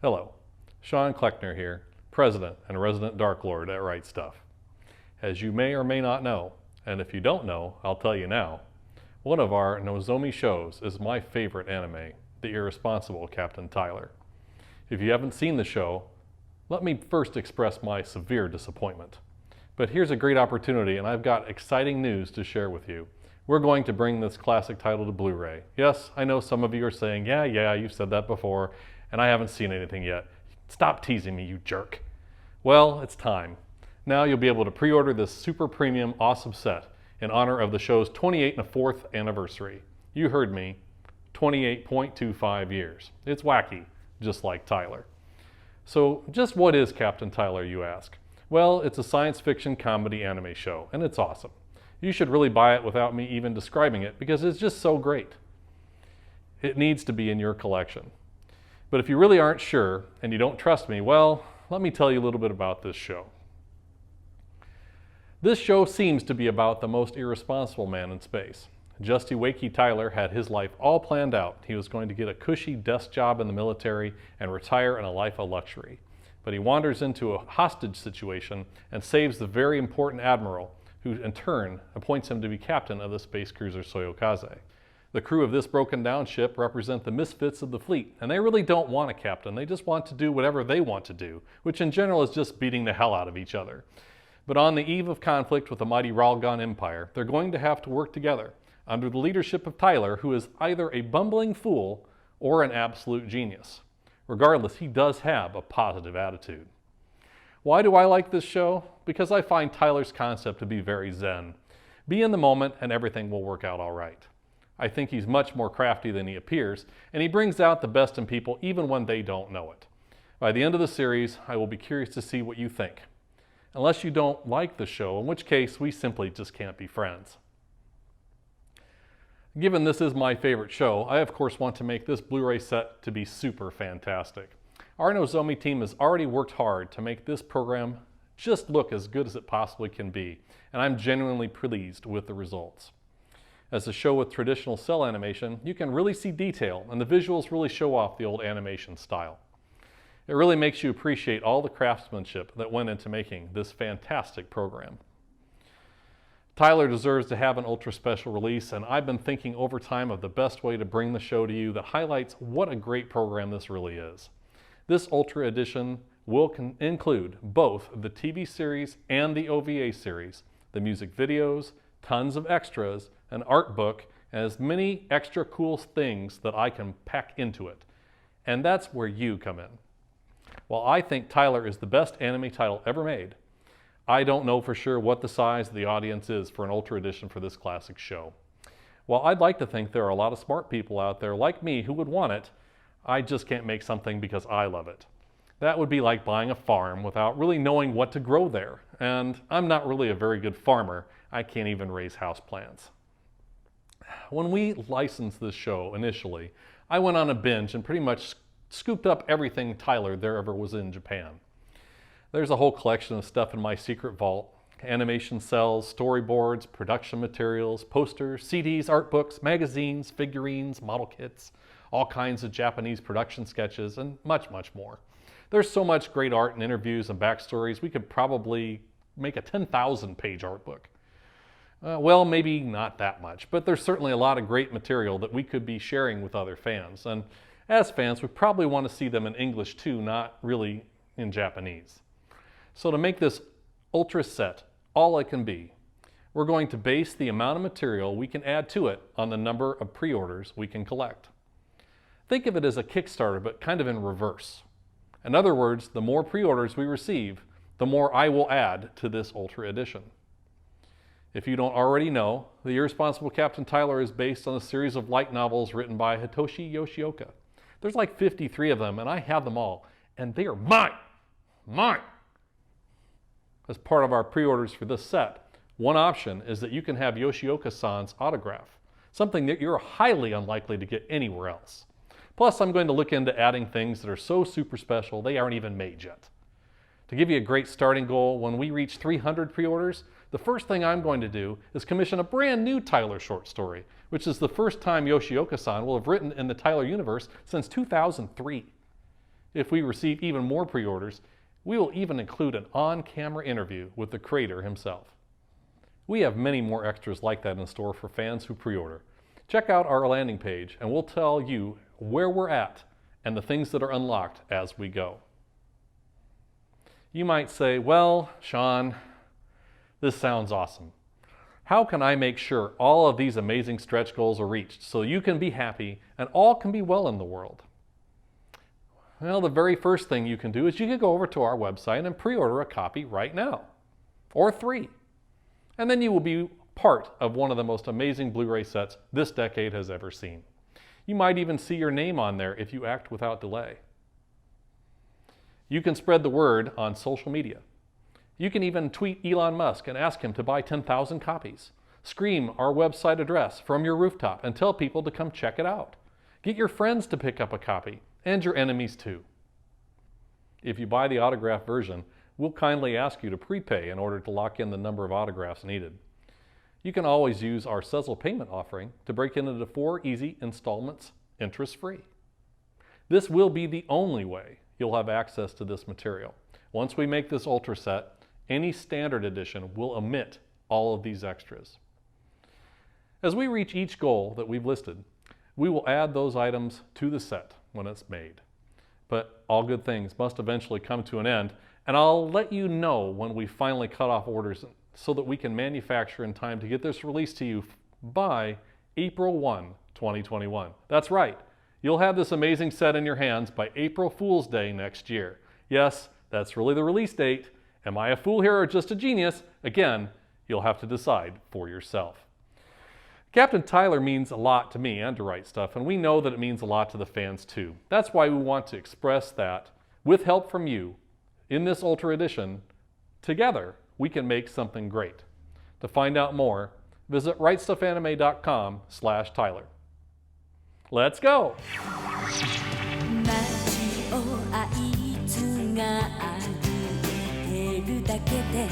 Hello, Shawne Kleckner here, President and Resident Dark Lord at Stuf. As you may or may not know, and if you don't know, I'll tell you now, one of our Nozomi shows is my favorite anime, the Irresponsible Captain Tylor. If you haven't seen the show, let me first express my severe disappointment. But here's a great opportunity, and I've got exciting news to share with you. We're going to bring this classic title to Blu-ray. Yes, I know some of you are saying, yeah, you've said that before, and I haven't seen anything yet. Stop teasing me, you jerk. Well, it's time. Now you'll be able to pre-order this super premium awesome set in honor of the show's 28th anniversary. You heard me, 28.25 years. It's wacky, just like Tylor. So just what is Captain Tylor, you ask? Well, it's a science fiction comedy anime show, and it's awesome. You should really buy it without me even describing it because it's just so great. It needs to be in your collection. But if you really aren't sure and you don't trust me, well, let me tell you a little bit about this show. This show seems to be about the most irresponsible man in space. Justy Wakey Tylor had his life all planned out. He was going to get a cushy desk job in the military and retire in a life of luxury. But he wanders into a hostage situation and saves the very important admiral, who in turn appoints him to be captain of the space cruiser Soyokaze. The crew of this broken down ship represent the misfits of the fleet, and they really don't want a captain. They just want to do whatever they want to do, which in general is just beating the hell out of each other. But on the eve of conflict with the mighty Ralgon Empire, they're going to have to work together under the leadership of Tylor, who is either a bumbling fool or an absolute genius. Regardless, he does have a positive attitude. Why do I like this show? Because I find Tylor's concept to be very zen. Be in the moment and everything will work out all right. I think he's much more crafty than he appears, and he brings out the best in people even when they don't know it. By the end of the series, I will be curious to see what you think. Unless you don't like the show, in which case we simply just can't be friends. Given this is my favorite show, I of course want to make this Blu-ray set to be super fantastic. Our Nozomi team has already worked hard to make this program just look as good as it possibly can be, and I'm genuinely pleased with the results. As a show with traditional cell animation, you can really see detail, and the visuals really show off the old animation style. It really makes you appreciate all the craftsmanship that went into making this fantastic program. Tylor deserves to have an ultra special release, and I've been thinking over time of the best way to bring the show to you that highlights what a great program this really is. This ultra edition will include both the TV series and the OVA series, the music videos, tons of extras, an art book, and as many extra cool things that I can pack into it. And that's where you come in. While I think Tylor is the best anime title ever made, I don't know for sure what the size of the audience is for an Ultra Edition for this classic show. While I'd like to think there are a lot of smart people out there like me who would want it, I just can't make something because I love it. That would be like buying a farm without really knowing what to grow there. And I'm not really a very good farmer. I can't even raise houseplants. When we licensed this show initially, I went on a binge and pretty much scooped up everything Tylor there ever was in Japan. There's a whole collection of stuff in my secret vault. Animation cells, storyboards, production materials, posters, CDs, art books, magazines, figurines, model kits, all kinds of Japanese production sketches, and much, much more. There's so much great art and interviews and backstories, we could probably make a 10,000-page art book. Well, maybe not that much, but there's certainly a lot of great material that we could be sharing with other fans. And as fans, we probably want to see them in English too, not really in Japanese. So to make this ultra set all it can be, we're going to base the amount of material we can add to it on the number of pre-orders we can collect. Think of it as a Kickstarter, but kind of in reverse. In other words, the more pre-orders we receive, the more I will add to this Ultra Edition. If you don't already know, The Irresponsible Captain Tylor is based on a series of light novels written by Hitoshi Yoshioka. There's like 53 of them, and I have them all, and they are mine! Mine! As part of our pre-orders for this set, one option is that you can have Yoshioka-san's autograph, something that you're highly unlikely to get anywhere else. Plus, I'm going to look into adding things that are so super special they aren't even made yet. To give you a great starting goal, when we reach 300 pre-orders, the first thing I'm going to do is commission a brand new Tylor short story, which is the first time Yoshioka-san will have written in the Tylor universe since 2003. If we receive even more pre-orders, we will even include an on-camera interview with the creator himself. We have many more extras like that in store for fans who pre-order. Check out our landing page and we'll tell you where we're at and the things that are unlocked as we go. You might say, well, Shawne, this sounds awesome. How can I make sure all of these amazing stretch goals are reached so you can be happy and all can be well in the world? Well, the very first thing you can do is you can go over to our website and pre-order a copy right now, or 3. And then you will be part of one of the most amazing Blu-ray sets this decade has ever seen. You might even see your name on there if you act without delay. You can spread the word on social media. You can even tweet Elon Musk and ask him to buy 10,000 copies. Scream our website address from your rooftop and tell people to come check it out. Get your friends to pick up a copy, and your enemies too. If you buy the autographed version, we'll kindly ask you to prepay in order to lock in the number of autographs needed. You can always use our Sezzle payment offering to break it into 4 easy installments, interest-free. This will be the only way you'll have access to this material. Once we make this Ultra set, any standard edition will omit all of these extras. As we reach each goal that we've listed, we will add those items to the set when it's made. But all good things must eventually come to an end, and I'll let you know when we finally cut off orders so that we can manufacture in time to get this released to you by April 1, 2021. That's right, you'll have this amazing set in your hands by April Fool's Day next year. Yes, that's really the release date. Am I a fool here or just a genius? Again, you'll have to decide for yourself. Captain Tylor means a lot to me and to Right Stuf, and we know that it means a lot to the fans too. That's why we want to express that, with help from you, in this Ultra Edition, together we can make something great. To find out more, visit rightstufanime.com/Tylor. Let's go! 街をあいつが歩いてるだけで